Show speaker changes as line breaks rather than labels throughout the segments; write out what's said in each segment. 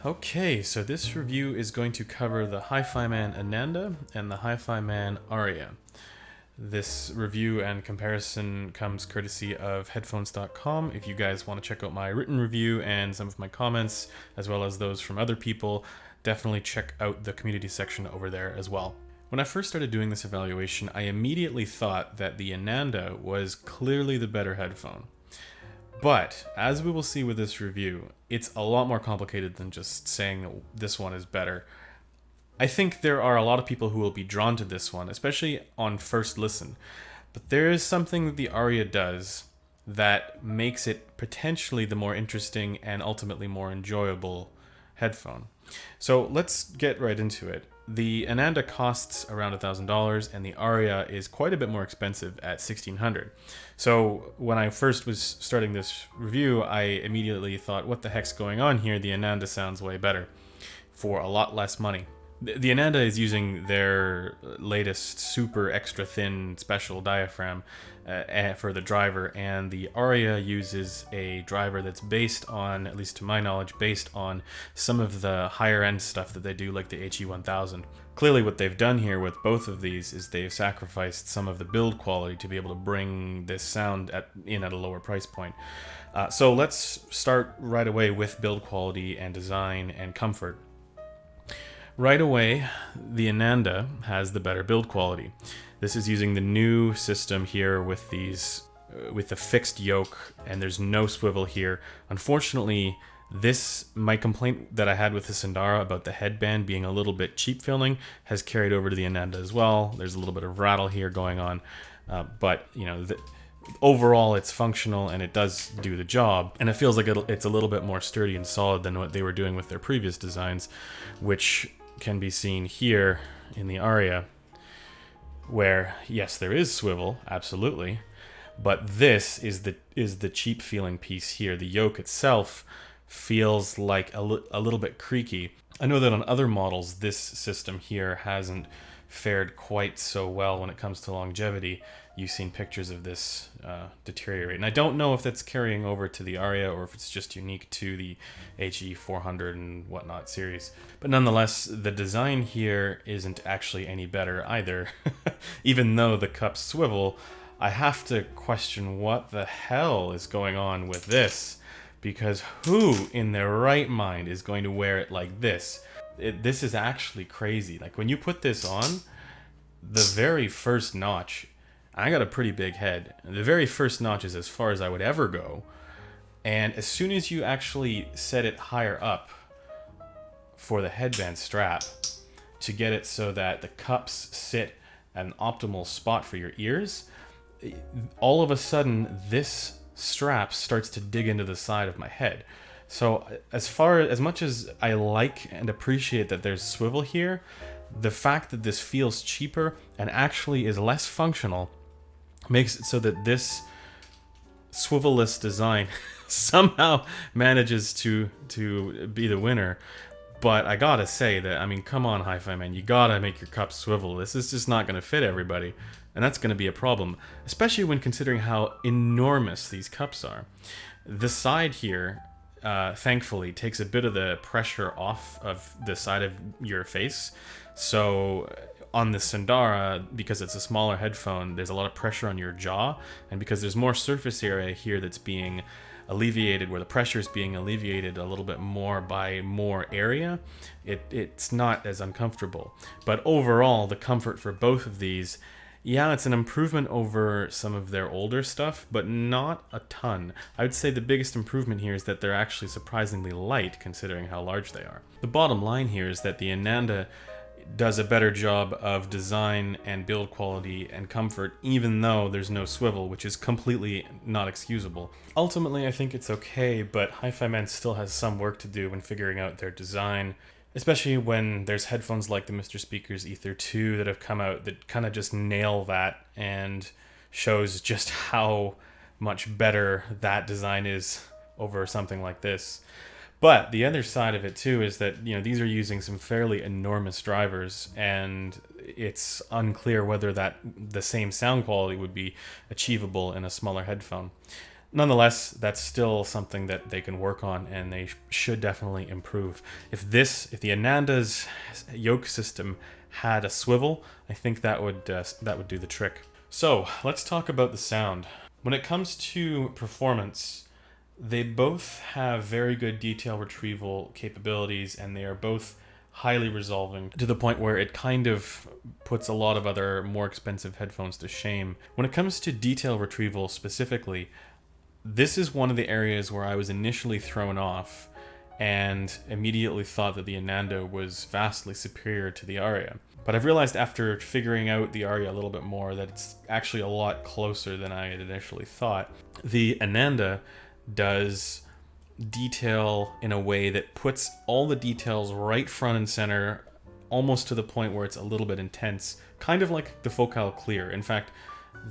Okay, so this review is going to cover the HiFiMAN Ananda and the HiFiMAN Arya. This review and comparison comes courtesy of headphones.com. If you guys want to check out my written review and some of my comments, as well as those from other people, definitely check out the community section over there as well. When I first started doing this evaluation, I immediately thought that the Ananda was clearly the better headphone. But, as we will see with this review, it's a lot more complicated than just saying that this one is better. I think there are a lot of people who will be drawn to this one, especially on first listen. But there is something that the Arya does that makes it potentially the more interesting and ultimately more enjoyable headphone. So let's get right into it. The Ananda costs around $1,000 and the Arya is quite a bit more expensive at $1,600. So when I first was starting this review, I immediately thought, what the heck's going on here? The Ananda sounds way better for a lot less money. The Ananda is using their latest super extra thin special diaphragm for the driver, and the Arya uses a driver that's based on, at least to my knowledge, based on some of the higher end stuff that they do, like the HE1000. Clearly what they've done here with both of these is they've sacrificed some of the build quality to be able to bring this sound in at a lower price point. So let's start right away with build quality and design and comfort. Right away, the Ananda has the better build quality. This is using the new system here with with the fixed yoke, and there's no swivel here. Unfortunately, my complaint that I had with the Sandara about the headband being a little bit cheap feeling has carried over to the Ananda as well. There's a little bit of rattle here going on, but you know, overall it's functional and it does do the job, and it feels like it's a little bit more sturdy and solid than what they were doing with their previous designs, which can be seen here in the Arya, where yes, there is swivel, absolutely, but this is the cheap feeling piece here. The yoke itself feels like a little bit creaky. I know that on other models this system here hasn't fared quite so well when it comes to longevity. You've seen pictures of this deteriorate, and I don't know if that's carrying over to the Arya or if it's just unique to the HE400 and whatnot series. But nonetheless, the design here isn't actually any better either. Even though the cups swivel, I have to question what the hell is going on with this, because who in their right mind is going to wear it like this? This is actually crazy. Like when you put this on, the very first notch, I got a pretty big head. The very first notch is as far as I would ever go. And as soon as you actually set it higher up for the headband strap to get it so that the cups sit at an optimal spot for your ears, all of a sudden this strap starts to dig into the side of my head. So as much as I like and appreciate that there's swivel here, the fact that this feels cheaper and actually is less functional makes it so that this swivelless design somehow manages to be the winner. But I gotta say that, I mean, come on, HiFiMAN, you gotta make your cups swivel. This is just not gonna fit everybody, and that's gonna be a problem, especially when considering how enormous these cups are. The side here, thankfully, takes a bit of the pressure off of the side of your face. So on the Sandara, because it's a smaller headphone, there's a lot of pressure on your jaw, and because there's more surface area here that's being alleviated, where the pressure is being alleviated a little bit more by more area, it's not as uncomfortable. But overall, the comfort for both of these, yeah, it's an improvement over some of their older stuff, but not a ton. I would say the biggest improvement here is that they're actually surprisingly light considering how large they are. The bottom line here is that the Ananda does a better job of design and build quality and comfort, even though there's no swivel, which is completely not excusable. Ultimately, I think it's okay, but HiFiMAN still has some work to do when figuring out their design, especially when there's headphones like the Mr. Speaker's Ether 2 that have come out that kind of just nail that and shows just how much better that design is over something like this. But the other side of it too is that, you know, these are using some fairly enormous drivers, and it's unclear whether the same sound quality would be achievable in a smaller headphone. Nonetheless, that's still something that they can work on, and they should definitely improve. If the Ananda's yoke system had a swivel, I think that would do the trick. So let's talk about the sound. When it comes to performance, they both have very good detail retrieval capabilities, and they are both highly resolving to the point where it kind of puts a lot of other more expensive headphones to shame. When it comes to detail retrieval specifically, this is one of the areas where I was initially thrown off and immediately thought that the Ananda was vastly superior to the Arya. But I've realized after figuring out the Arya a little bit more that it's actually a lot closer than I had initially thought. The Ananda does detail in a way that puts all the details right front and center, almost to the point where it's a little bit intense, kind of like the Focal Clear. In fact,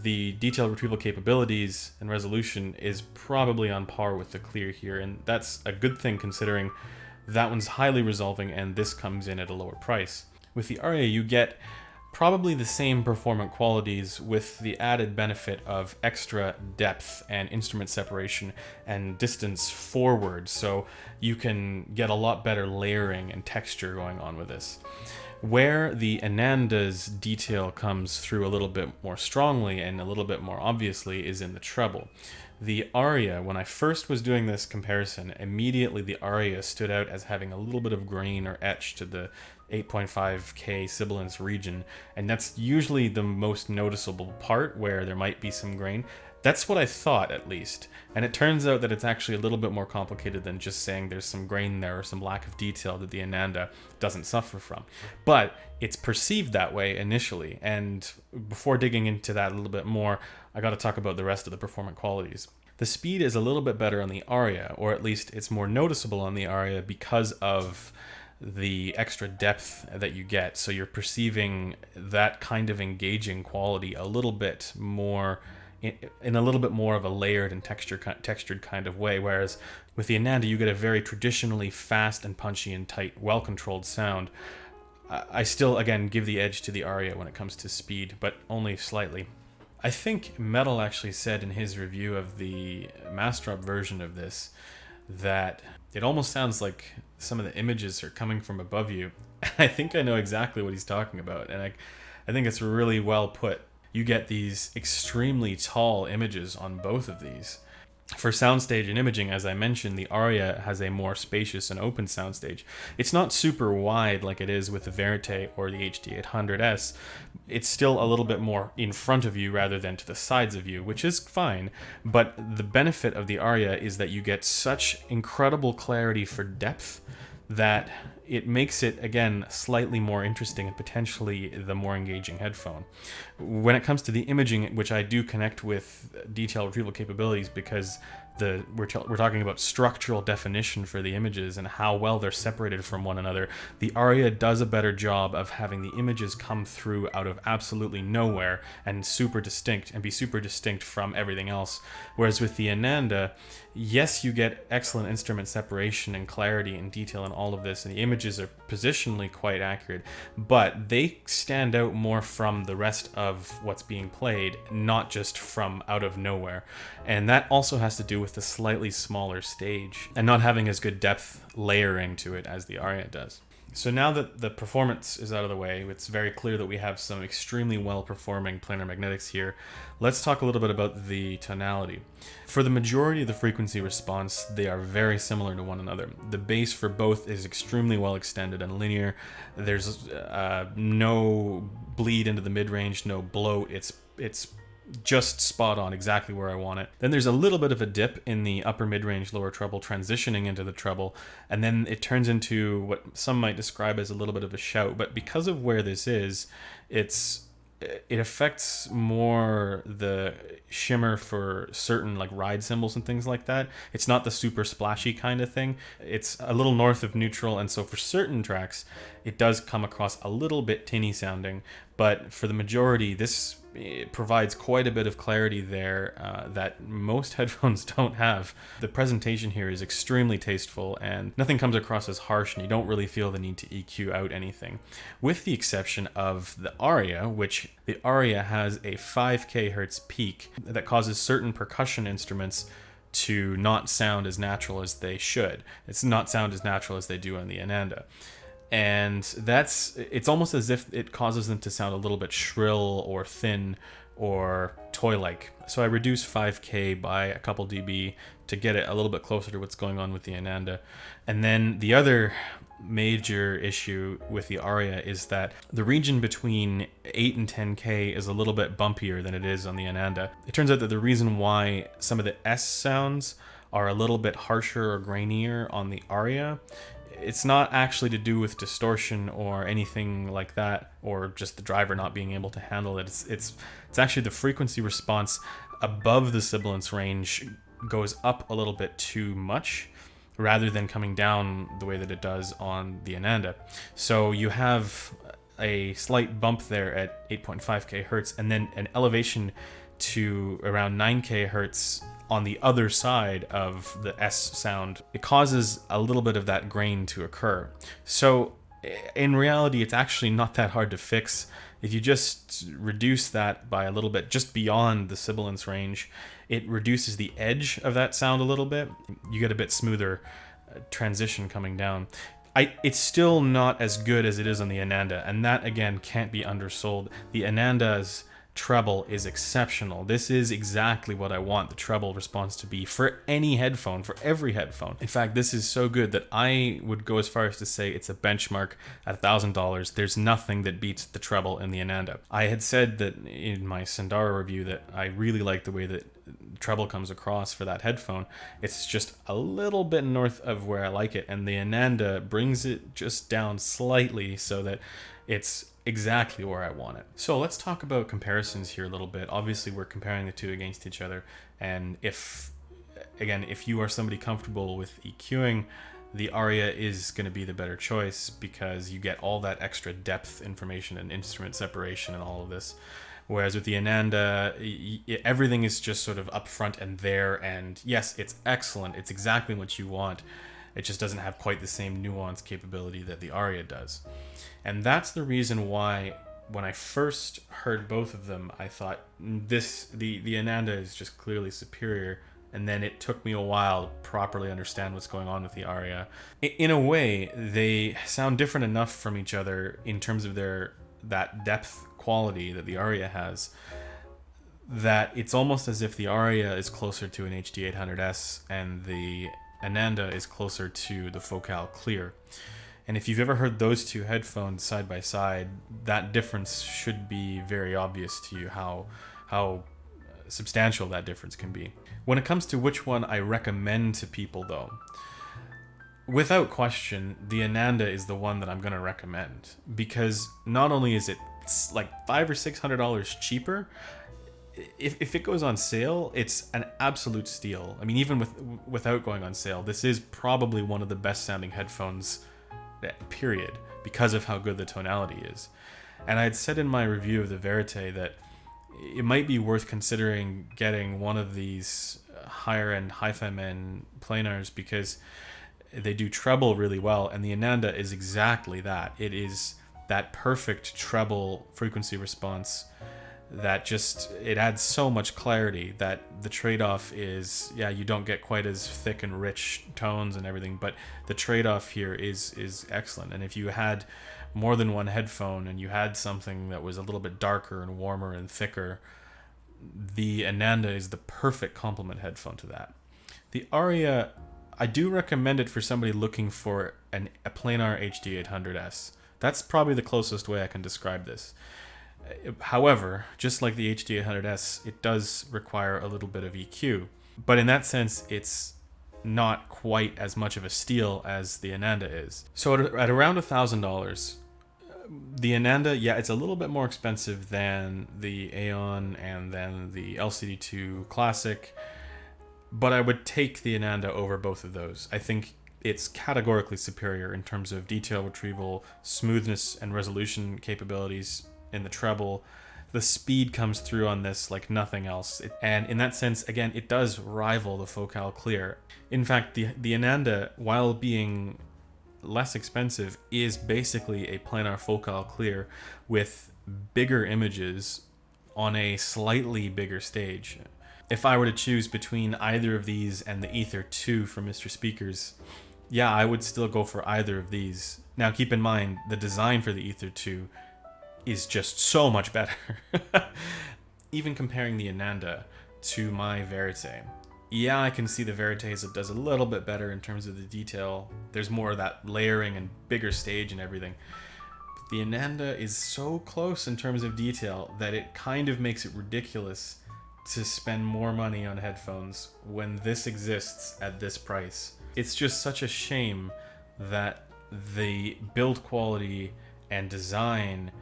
the detail retrieval capabilities and resolution is probably on par with the Clear here, and that's a good thing considering that one's highly resolving and this comes in at a lower price. With the Arya, you get probably the same performant qualities with the added benefit of extra depth and instrument separation and distance forward, so you can get a lot better layering and texture going on with this. Where the Ananda's detail comes through a little bit more strongly and a little bit more obviously is in the treble. The Arya, when I first was doing this comparison, immediately the Arya stood out as having a little bit of grain or etch to the 8.5K sibilance region, and that's usually the most noticeable part where there might be some grain. That's what I thought, at least. And it turns out that it's actually a little bit more complicated than just saying there's some grain there or some lack of detail that the Ananda doesn't suffer from. But it's perceived that way initially. And before digging into that a little bit more, I got to talk about the rest of the performant qualities. The speed is a little bit better on the Arya, or at least it's more noticeable on the Arya because of the extra depth that you get. So you're perceiving that kind of engaging quality a little bit more in a little bit more of a layered and textured kind of way, whereas with the Ananda you get a very traditionally fast and punchy and tight, well-controlled sound. I still, again, give the edge to the Arya when it comes to speed, but only slightly. I think Metal actually said in his review of the master up version of this that it almost sounds like some of the images are coming from above you. I think I know exactly what he's talking about, and I think it's really well put. You get these extremely tall images on both of these. For soundstage and imaging, as I mentioned, the Arya has a more spacious and open soundstage. It's not super wide like it is with the Verite or the HD800S. It's still a little bit more in front of you rather than to the sides of you, which is fine. But the benefit of the Arya is that you get such incredible clarity for depth that it makes it, again, slightly more interesting and potentially the more engaging headphone. When it comes to the imaging, which I do connect with detail retrieval capabilities because we're talking about structural definition for the images and how well they're separated from one another, the Arya does a better job of having the images come through out of absolutely nowhere and be super distinct from everything else. Whereas with the Ananda, yes, you get excellent instrument separation and clarity and detail and all of this, and the images are positionally quite accurate, but they stand out more from the rest of what's being played, not just from out of nowhere. And that also has to do with the slightly smaller stage and not having as good depth layering to it as the Arya does. So now that the performance is out of the way, it's very clear that we have some extremely well-performing planar magnetics here. Let's talk a little bit about the tonality. For the majority of the frequency response, they are very similar to one another. The bass for both is extremely well extended and linear. There's no bleed into the mid-range, no bloat. It's just spot on, exactly where I want it. Then there's a little bit of a dip in the upper mid-range, lower treble, transitioning into the treble, and then it turns into what some might describe as a little bit of a shout. But because of where this is, it affects more the shimmer for certain like ride cymbals and things like that. It's not the super splashy kind of thing. It's a little north of neutral, and so for certain tracks, it does come across a little bit tinny sounding. But for the majority, it provides quite a bit of clarity there that most headphones don't have. The presentation here is extremely tasteful and nothing comes across as harsh, and you don't really feel the need to EQ out anything. With the exception of the Arya, which the Arya has a 5 kHz peak that causes certain percussion instruments to not sound as natural as they should. It's not sound as natural as they do on the Ananda. And it's almost as if it causes them to sound a little bit shrill or thin or toy-like. So I reduced 5K by a couple dB to get it a little bit closer to what's going on with the Ananda. And then the other major issue with the Arya is that the region between 8 and 10K is a little bit bumpier than it is on the Ananda. It turns out that the reason why some of the S sounds are a little bit harsher or grainier on the Arya, it's not actually to do with distortion or anything like that, or just the driver not being able to handle it. It's actually the frequency response above the sibilance range goes up a little bit too much, rather than coming down the way that it does on the Ananda. So you have a slight bump there at 8.5K hertz, and then an elevation to around 9K hertz on the other side of the S sound. It causes a little bit of that grain to occur. So in reality, it's actually not that hard to fix. If you just reduce that by a little bit, just beyond the sibilance range, it reduces the edge of that sound a little bit. You get a bit smoother transition coming down. It's still not as good as it is on the Ananda, and that again can't be undersold. The Ananda's treble is exceptional. This is exactly what I want the treble response to be for any headphone, for every headphone. In fact, this is so good that I would go as far as to say it's a benchmark at $1,000. There's nothing that beats the treble in the Ananda. I had said that in my Sandara review that I really like the way that treble comes across for that headphone. It's just a little bit north of where I like it, and the Ananda brings it just down slightly so that it's exactly where I want it. So let's talk about comparisons here a little bit. Obviously, we're comparing the two against each other, and if you are somebody comfortable with EQing, the Arya is going to be the better choice because you get all that extra depth information and instrument separation and all of this. Whereas with the Ananda, everything is just sort of up front and there, and yes, it's excellent. It's exactly what you want. It just doesn't have quite the same nuance capability that the Arya does. And that's the reason why when I first heard both of them, I thought the Ananda is just clearly superior. And then it took me a while to properly understand what's going on with the Arya. In a way, they sound different enough from each other in terms of that depth quality that the Arya has, that it's almost as if the Arya is closer to an HD800S and the Ananda is closer to the Focal Clear. And if you've ever heard those two headphones side by side, that difference should be very obvious to you, how substantial that difference can be. When it comes to which one I recommend to people though, without question, the Ananda is the one that I'm going to recommend, because not only is it like $500 or $600 cheaper, if it goes on sale, it's an absolute steal. I mean, even without going on sale, this is probably one of the best sounding headphones, period, because of how good the tonality is. And I had said in my review of the Verite that it might be worth considering getting one of these higher end HiFiMAN planars because they do treble really well, and the Ananda is exactly that. It is that perfect treble frequency response that just, it adds so much clarity that the trade-off is, yeah, you don't get quite as thick and rich tones and everything, but the trade-off here is excellent. And if you had more than one headphone and you had something that was a little bit darker and warmer and thicker, the Ananda is the perfect complement headphone to that. The Arya, I do recommend it for somebody looking for a planar HD800S. That's probably the closest way I can describe this. However, just like the HD800S, it does require a little bit of EQ. But in that sense, it's not quite as much of a steal as the Ananda is. So at around $1,000, the Ananda, yeah, it's a little bit more expensive than the Aeon and then the LCD2 Classic, but I would take the Ananda over both of those. I think it's categorically superior in terms of detail retrieval, smoothness, and resolution capabilities in the treble. The speed comes through on this like nothing else. And in that sense, again, it does rival the Focal Clear. In fact, the Ananda, while being less expensive, is basically a planar Focal Clear with bigger images on a slightly bigger stage. if I were to choose between either of these and the Ether 2 from Mr. Speakers, yeah, I would still go for either of these. Now, keep in mind, the design for the Ether 2 is just so much better. Even comparing the Ananda to my Verite. Yeah, I can see the Verite does a little bit better in terms of the detail. There's more of that layering and bigger stage and everything. But the Ananda is so close in terms of detail that it kind of makes it ridiculous to spend more money on headphones when this exists at this price. It's just such a shame that the build quality and design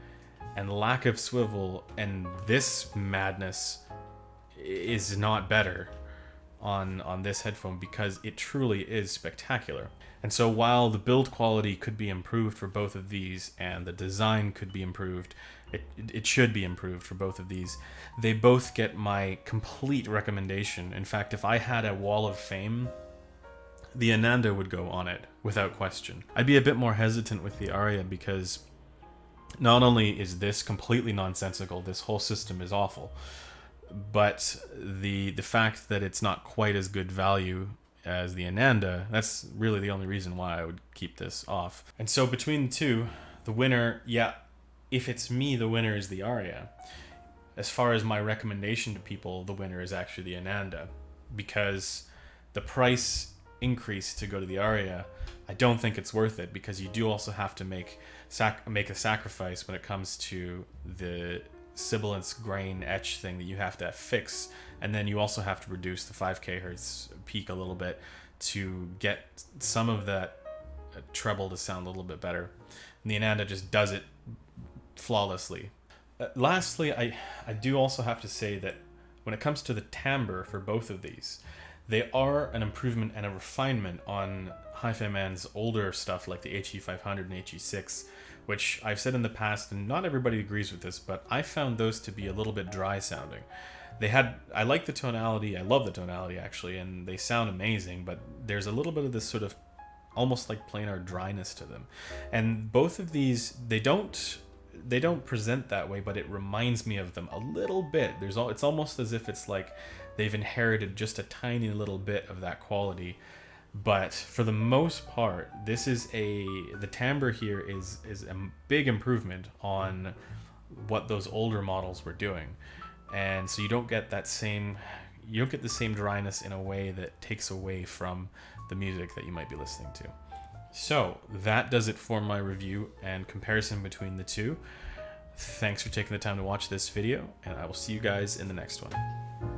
and lack of swivel and this madness is not better on this headphone, because it truly is spectacular. And so while the build quality could be improved for both of these and the design could be improved, it should be improved for both of these, they both get my complete recommendation. In fact, if I had a wall of fame, the Ananda would go on it without question. I'd be a bit more hesitant with the Arya because not only is this completely nonsensical, this whole system is awful, but the fact that it's not quite as good value as the Ananda, that's really the only reason why I would keep this off. And so between the two, the winner, yeah, if it's me, the winner is the Arya. As far as my recommendation to people, the winner is actually the Ananda, because the price increase to go to the Arya, I don't think it's worth it, because you do also have to make a sacrifice when it comes to the sibilance grain etch thing that you have to fix, and then you also have to reduce the 5k hertz peak a little bit to get some of that treble to sound a little bit better. And the Ananda just does it flawlessly. Lastly, I do also have to say that when it comes to the timbre for both of these, they are an improvement and a refinement on HiFiMan's older stuff like the HE500 and HE6, which I've said in the past, and not everybody agrees with this, but I found those to be a little bit dry sounding. I like the tonality, I love the tonality actually, and they sound amazing, but there's a little bit of this sort of almost like planar dryness to them. And both of these, they don't present that way, but it reminds me of them a little bit. It's almost as if it's like they've inherited just a tiny little bit of that quality. But for the most part, the timbre here is a big improvement on what those older models were doing. And so you don't get the same dryness in a way that takes away from the music that you might be listening to. So that does it for my review and comparison between the two. Thanks for taking the time to watch this video, and I will see you guys in the next one.